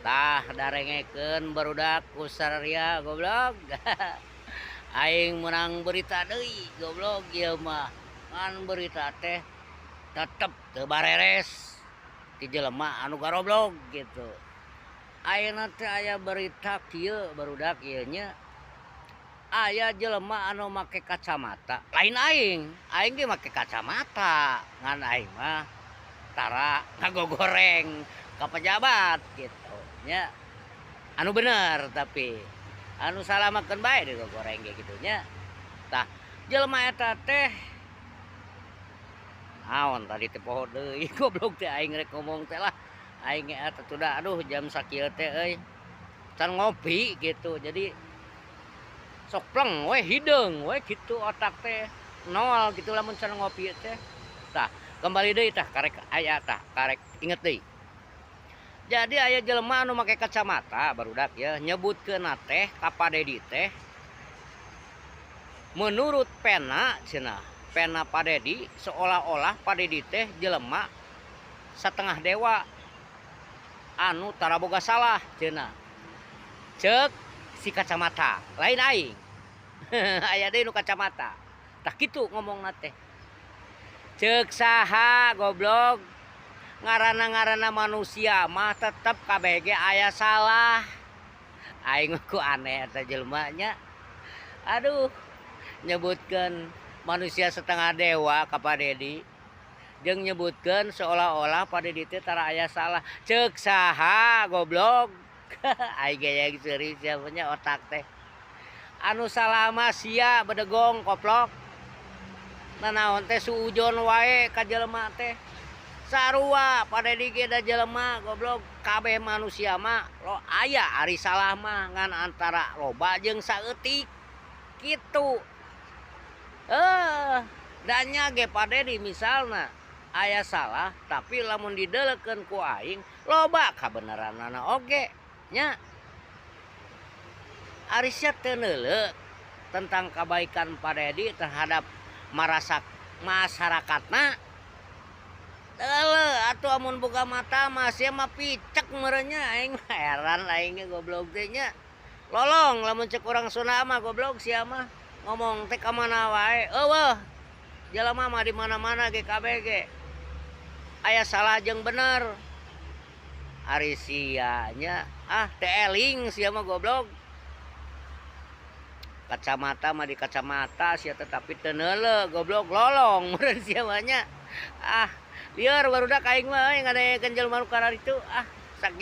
Tah darengeken barudak ku saria goblok. Aing menang berita deui goblok ieu mah. Ngan berita teh tetep teu bareres ti jelema anu garoblok gitu. Ayeuna teh aya berita kieu barudak ieu nya. Aya jelema anu make kacamata. Lain aing ge make kacamata. Ngan aing mah tara ngagogoreng ka pejabat gitu nya. Anu bener tapi anu salamakeun bae digogoreng ge kitu nya. Tah jelema eta teh naon tadi teh poho deui goblok teh aing rek ngomong teh lah. Aing ge eta tuda aduh jam sakieu teh euy. Can ngopi gitu. Jadi sok pleng we hideung we kitu otak teh. Nol gitu lamun can ngopi teh. Tah kembali deui tah karek aya tah karek inget deui. Jadi aya jelema anu make kacamata barudak ya nyebutkeun teh ka Padedi teh menurut pena cenah pena Padedi seolah-olah Padedi teh jelema satengah dewa anu tara boga salah cenah ceuk si kacamata lain aing. Aya deui nu kacamata tah kitu ngomongna teh ceuk saha goblok ngaranna manusia mah tetep kabeh ge aya salah. Aing ku aneh eta jelema nya. Aduh, nyebutkeun manusia setengah dewa ka Padedi jeung nyebutkeun seolah-olah Padedi teh tara aya salah. Ceuk saha goblok. Aing ge yang serius sia nya otak teh. Anu salah mah sia bedegong koplok. Nanaon teh suujon wae ka jelema teh. Sarua Padedi ge da jelema goblok kabeh manusia mah lo aya ari salah mah ngan antara loba jeung saeutik kitu. Danya ge Padedi misalna aya salah tapi lamun didelekeun ku aing loba kabeneranana oge nya. Ari sia teu neuleuh tentang kebaikan Padedi terhadap masyarakatna. Atuh amun boga mata mah sia mah picek merenya aing heran aing goblok teh nya. Lolong lamun cek urang Sunda mah goblok sia mah ngomong teh ka mana wae. Eueuh. Jelema mah di mana-mana ge kabeh ge aya salah jeung bener. Ari sia nya teu eling sia mah goblok. Kacamata mah di kacamata sia tetapi teu neuleuh goblok lolong meureun sia mah nya. Lieur barudak aing mah ngadegekeun jelema nu karar itu sakit.